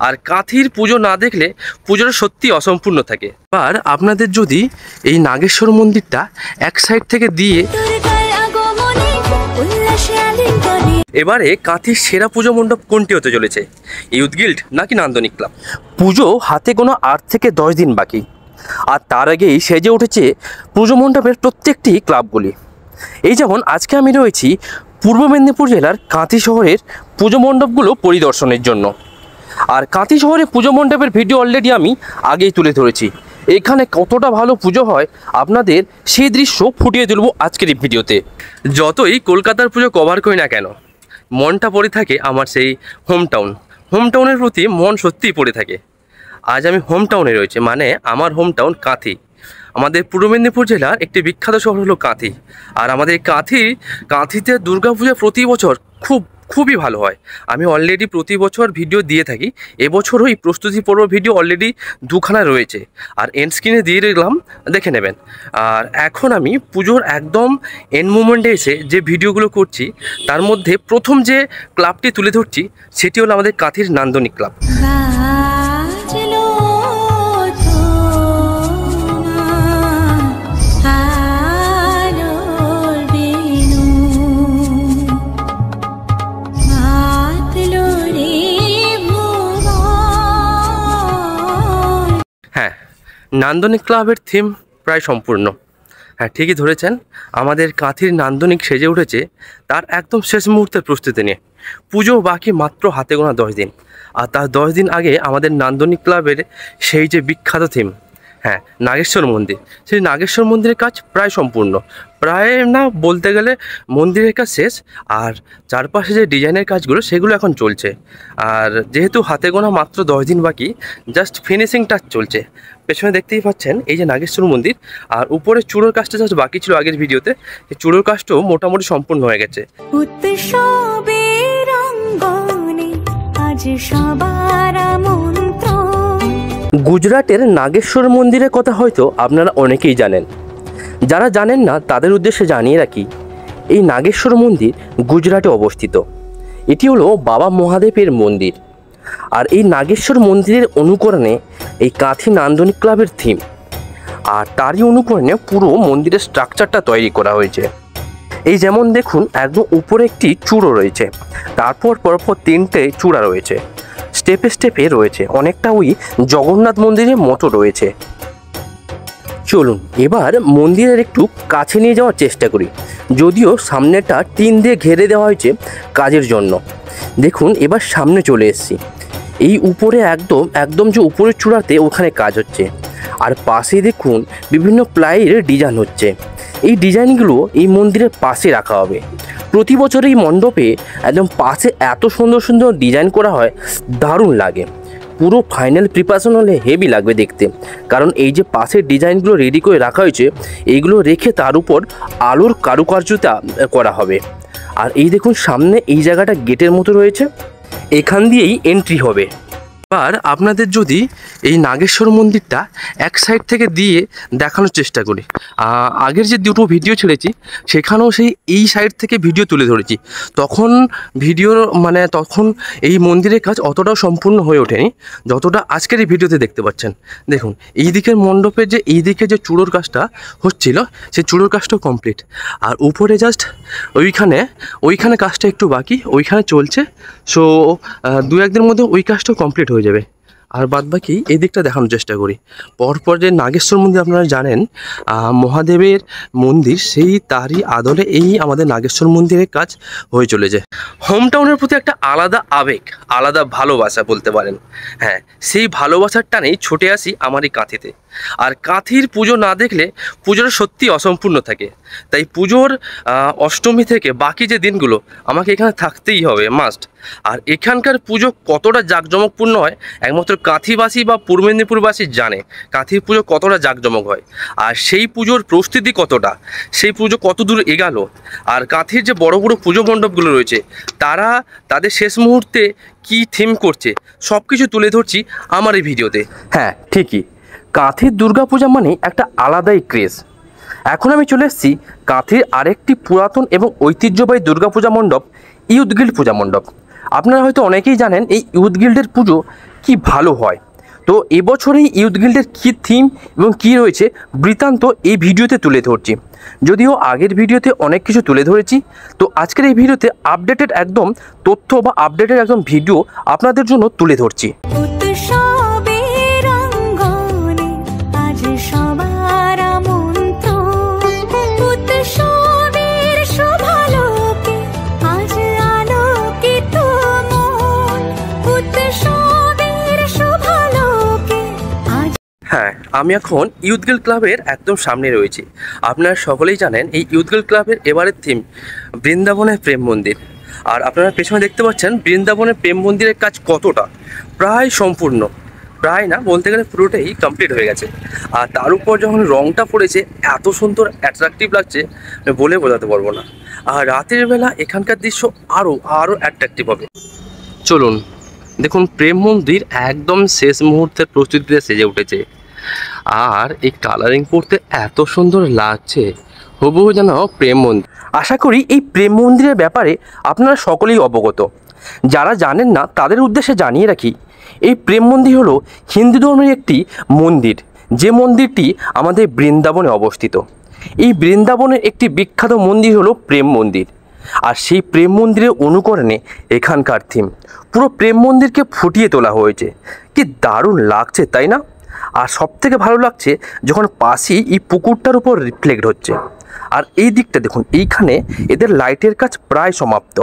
আর কাঁথির পুজো না দেখলে পুজোটা সত্যি অসম্পূর্ণ থাকে। এবার আপনাদের যদি এই নাগেশ্বর মন্দিরটা এক সাইড থেকে দিয়ে এবারে কাঁথির সেরা পুজো মণ্ডপ কোনটি হতে চলেছে, ইউথ গিল্ড নাকি নান্দনিক ক্লাব? পুজো হাতে গোনা 8 থেকে 10 দিন বাকি, আর তার আগেই সেজে উঠেছে পুজো মণ্ডপের প্রত্যেকটি ক্লাবগুলি। এই যেমন আজকে আমি রয়েছি পূর্ব মেদিনীপুর জেলার কাঁথি শহরের পুজো মণ্ডপগুলো পরিদর্শনের জন্য। আর কাঁথি শহরে পুজো মণ্ডপের ভিডিও অলরেডি আমি আগেই তুলে ধরেছি। এখানে কতটা ভালো পুজো হয় আপনাদের সেই দৃশ্য ফুটিয়ে তুলব আজকের এই ভিডিওতে। যতই কলকাতার পুজো কভার করি না কেন, মনটা পড়ে থাকে আমার সেই হোমটাউনের প্রতি মন সত্যিই পড়ে থাকে। আজ আমি হোমটাউনে রয়েছে, মানে আমার হোমটাউন কাঁথি। আমাদের পূর্ব মেদিনীপুর জেলার একটি বিখ্যাত শহর হলো কাঁথি। আর আমাদের কাঁথিতে দুর্গাপূজা প্রতি বছর খুবই ভালো হয়। আমি অলরেডি প্রতি বছর ভিডিও দিয়ে থাকি। এবছরও এই প্রস্তুতি পর্ব ভিডিও অলরেডি 2খানা রয়েছে, আর এন্ড স্ক্রিনে দিয়ে রাখলাম, দেখে নেবেন। আর এখন আমি পুজোর একদম এন্ড মোমেন্টে এসে যে ভিডিওগুলো করছি তার মধ্যে প্রথম যে ক্লাবটি তুলে ধরছি সেটি হলো আমাদের কাঁথির নান্দনিক ক্লাব। হ্যাঁ, নান্দনিক ক্লাবের থিম প্রায় সম্পূর্ণ। হ্যাঁ, ঠিকই ধরেছেন, আমাদের কাঁথির নান্দনিক সেজে উঠেছে তার একদম শেষ মুহূর্তের প্রস্তুতি নিয়ে। পুজো বাকি মাত্র হাতে গোনা 10 দিন, আর তার 10 দিন আগে আমাদের নান্দনিক ক্লাবের সেই যে বিখ্যাত থিম, হ্যাঁ, নাগেশ্বর মন্দির, সেই নাগেশ্বর মন্দিরের কাজ প্রায় সম্পূর্ণ। প্রায় না বলতে গেলে মন্দিরের কাজ শেষ, আর চারপাশে যে ডিজাইনের কাজগুলো সেগুলো এখন চলছে। আর যেহেতু হাতে গোনা মাত্র 10 দিন বাকি, জাস্ট ফিনিশিং টাচ চলছে। পেছনে দেখতেই পাচ্ছেন এই যে নাগেশ্বর মন্দির, আর উপরে চূড়োর কাজটা জাস্ট বাকি ছিল আগের ভিডিওতে। এই চূড়োর কাজটাও মোটামুটি সম্পূর্ণ হয়ে গেছে। গুজরাটের নাগেশ্বর মন্দিরের কথা হয়তো আপনারা অনেকেই জানেন। যারা জানেন না তাদের উদ্দেশ্যে জানিয়ে রাখি, এই নাগেশ্বর মন্দির গুজরাটে অবস্থিত। এটি হলো বাবা মহাদেবের মন্দির। আর এই নাগেশ্বর মন্দিরের অনুকরণে এই কাঁথি নান্দনিক ক্লাবের থিম, আর তারই অনুকরণে পুরো মন্দিরের স্ট্রাকচারটা তৈরি করা হয়েছে। এই যেমন দেখুন, একদম উপরে একটি চূড়ো রয়েছে, তারপর পরপর 3টে চূড়া রয়েছে, স্টেপে রয়েছে, অনেকটা ওই জগন্নাথ মন্দিরের মতো রয়েছে। চলুন এবার মন্দিরের একটু কাছে নিয়ে যাওয়ার চেষ্টা করি, যদিও সামনেটা টিন দিয়ে ঘিরে দেওয়া হয়েছে কাজের জন্য। দেখুন এবার সামনে চলে এসেছি। এই উপরে একদম যে উপরের চূড়াতে ওখানে কাজ হচ্ছে, আর পাশে দেখুন বিভিন্ন প্লাইয়ের ডিজাইন হচ্ছে। এই ডিজাইনগুলো এই মন্দিরের পাশে রাখা হবে। প্রতি বছর এই মণ্ডপে একদম পাশে এত সুন্দর সুন্দর ডিজাইন করা হয়, দারুণ লাগে। পুরো ফাইনাল প্রিপারেশন হলে হেভি লাগবে দেখতে, কারণ এই যে পাশের ডিজাইনগুলো রেডি করে রাখা হয়েছে, এইগুলো রেখে তার উপর আলোর কারুকার্যতা করা হবে। আর এই দেখুন সামনে এই জায়গাটা গেটের মতো রয়েছে, এখান দিয়েই এন্ট্রি হবে। এবার আপনাদের যদি এই নাগেশ্বর মন্দিরটা এক সাইড থেকে দিয়ে দেখানোর চেষ্টা করি, আগের যে 2টো ভিডিও ছেড়েছি সেখানেও সেই এই সাইড থেকে ভিডিও তুলে ধরেছি। তখন তখন এই মন্দিরের কাজ অতটাও সম্পূর্ণ হয়ে ওঠেনি যতটা আজকের এই ভিডিওতে দেখতে পাচ্ছেন। দেখুন এই দিকের মণ্ডপের যে এই দিকে যে চূড়োর কাজটা হচ্ছিল, সেই চূড়োর কাজটাও কমপ্লিট। আর উপরে জাস্ট ওইখানে কাজটা একটু বাকি, ওইখানে চলছে। সো 2-1 দিনের মধ্যে ওই কাজটাও কমপ্লিট হয়ে যাবে। আর বাদ বাকি এই দিকটা দেখানোর চেষ্টা করি। পরপর যে নাগেশ্বর মন্দির আপনারা জানেন মহাদেবের মন্দির, সেই তারই আদলে এই আমাদের নাগেশ্বর মন্দিরের কাজ হয়ে চলেছে। হোমটাউনের প্রতি একটা আলাদা আবেগ, আলাদা ভালোবাসা বলতে পারেন। হ্যাঁ, সেই ভালোবাসার টানেই ছুটে আসি আমার এই কাঁথিতে। আর কাঁথির পুজো না দেখলে পুজোটা সত্যি অসম্পূর্ণ থাকে। তাই পুজোর অষ্টমী থেকে বাকি যে দিনগুলো আমাকে এখানে থাকতেই হবে, মাস্ট। আর এখানকার পুজো কতটা জাঁকজমকপূর্ণ হয় একমাত্র কাঁথিবাসী বা পূর্ব মেদিনীপুরবাসী জানে। কাঁথির পুজো কতটা জাঁকজমক হয়, আর সেই পুজোর প্রস্তুতি কতটা, সেই পুজো কত দূর এগালো, আর কাঁথির যে বড় বড় পুজো মণ্ডপগুলো রয়েছে তারা তাদের শেষ মুহূর্তে কি থিম করছে সব কিছু তুলে ধরছি আমার এই ভিডিওতে। হ্যাঁ ঠিকই, কাঁথির দুর্গাপূজা মানে একটা আলাদাই ক্রেজ। এখন আমি চলে এসেছি কাঁথির আরেকটি পুরাতন এবং ঐতিহ্যবাহী দুর্গাপূজা মণ্ডপ, ইউথ গিল্ড পূজা মণ্ডপ। আপনারা হয়তো অনেকেই জানেন এই ইউথ গিল্ডের পুজো কি ভালো হয়। তো এবছরে ইউথ গিল্ডের কী থিম এবং কী রয়েছে বৃত্তান্ত এই ভিডিওতে তুলে ধরছি। যদিও আগের ভিডিওতে অনেক কিছু তুলে ধরেছি, তো আজকের এই ভিডিওতে আপডেটেড একদম তথ্য বা আপডেটেড একদম ভিডিও আপনাদের জন্য তুলে ধরছি। হ্যাঁ, আমি এখন ইউথ গিল্ড ক্লাবের একদম সামনে রয়েছি। আপনারা সকলেই জানেন এই ইউথ গিল্ড ক্লাবের এবারের থিম বৃন্দাবনের প্রেম মন্দির। আর আপনারা পেছনে দেখতে পাচ্ছেন বৃন্দাবনের প্রেম মন্দিরের কাজ কতটা প্রায় সম্পূর্ণ, প্রায় না বলতে গেলে পুরোটাই কমপ্লিট হয়ে গেছে। আর তার উপর যখন রঙটা পড়েছে এত সুন্দর অ্যাট্রাকটিভ লাগছে বলে বোঝাতে পারবো না। আর রাতের বেলা এখানকার দৃশ্য আরও অ্যাট্রাকটিভ হবে। চলুন দেখুন, প্রেম মন্দির একদম শেষ মুহূর্তের প্রস্তুতিতে সেজে উঠেছে। আর এই কালারিং করতে এত সুন্দর লাগছে, হুবহু যেন প্রেম মন্দির। আশা করি এই প্রেম মন্দিরের ব্যাপারে আপনারা সকলেই অবগত। যারা জানেন না তাদের উদ্দেশ্যে জানিয়ে রাখি, এই প্রেম মন্দির হলো হিন্দু ধর্মের একটি মন্দির, যে মন্দিরটি আমাদের বৃন্দাবনে অবস্থিত। এই বৃন্দাবনের একটি বিখ্যাত মন্দির হলো প্রেম মন্দির। আর সেই প্রেম মন্দিরের অনুকরণে এখানকার থিম পুরো প্রেম মন্দিরকে ফুটিয়ে তোলা হয়েছে। কি দারুণ লাগছে তাই না? আর সবথেকে ভালো লাগছে যখন পাশেই এই পুকুরটার উপর রিফ্লেক্ট হচ্ছে। আর এই দিকটা দেখুন, এইখানে এদের লাইটের কাজ প্রায় সমাপ্ত।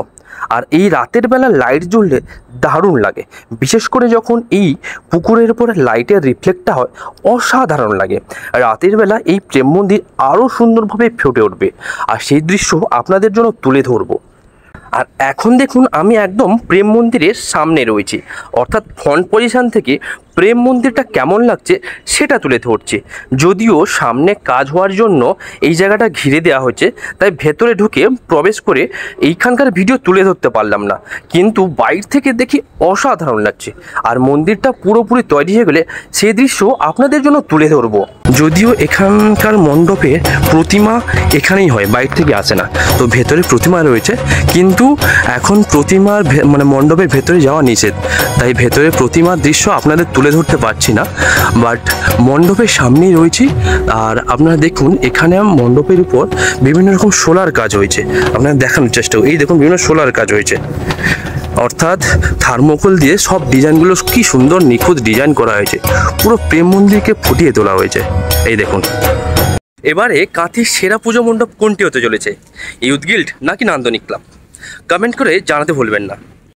আর এই রাতের বেলা লাইট জ্বললে দারুণ লাগে, বিশেষ করে যখন এই পুকুরের উপরে লাইটের রিফ্লেক্টটা হয়, অসাধারণ লাগে। রাতের বেলা এই প্রেম মন্দির আরও সুন্দরভাবে ফুটে উঠবে, আর সেই দৃশ্য আপনাদের জন্য তুলে ধরবো। আর এখন দেখুন, আমি একদম প্রেম মন্দিরের সামনে রয়েছি, অর্থাৎ ফ্রন্ট পজিশান থেকে প্রেম মন্দিরটা কেমন লাগছে সেটা তুলে ধরছি। যদিও সামনে কাজ হওয়ার জন্য এই জায়গাটা ঘিরে দেওয়া হয়েছে, তাই ভেতরে ঢুকে প্রবেশ করে এইখানকার ভিডিও তুলে ধরতে পারলাম না, কিন্তু বাইরে থেকে দেখি অসাধারণ লাগছে। আর মন্দিরটা পুরোপুরি তৈরি হয়ে গেলে সেই দৃশ্য আপনাদের জন্য তুলে ধরবো। যদিও এখানকার মণ্ডপের প্রতিমা এখানেই হয়, বাইরে থেকে আসে না, তো ভেতরে প্রতিমা রয়েছে, কিন্তু এখন প্রতিমার মণ্ডপের ভেতরে যাওয়া নিষেধ, তাই ভেতরে প্রতিমার দৃশ্য আপনাদের তুলে ধরতে পারছি না। বাট মণ্ডপের সামনেই রয়েছি। আর আপনারা দেখুন, এখানে মণ্ডপের উপর বিভিন্ন রকম সোলার কাজ হয়েছে, আপনারা দেখানোর চেষ্টা করুন। এই দেখুন, বিভিন্ন সোলার কাজ হয়েছে, অর্থাৎ থার্মোকল দিয়ে সব ডিজাইনগুলো কি সুন্দর নিখুঁত ডিজাইন করা হয়েছে, পুরো প্রেম মন্দিরকে ফুটিয়ে তোলা হয়েছে। এই দেখুন, এবারে কাঁথির সেরা পুজো মণ্ডপ কোনটি হতে চলেছে, ইউথ গিল্ড নাকি নান্দনিক ক্লাব? কমেন্ট করে জানাতে ভুলবেন না।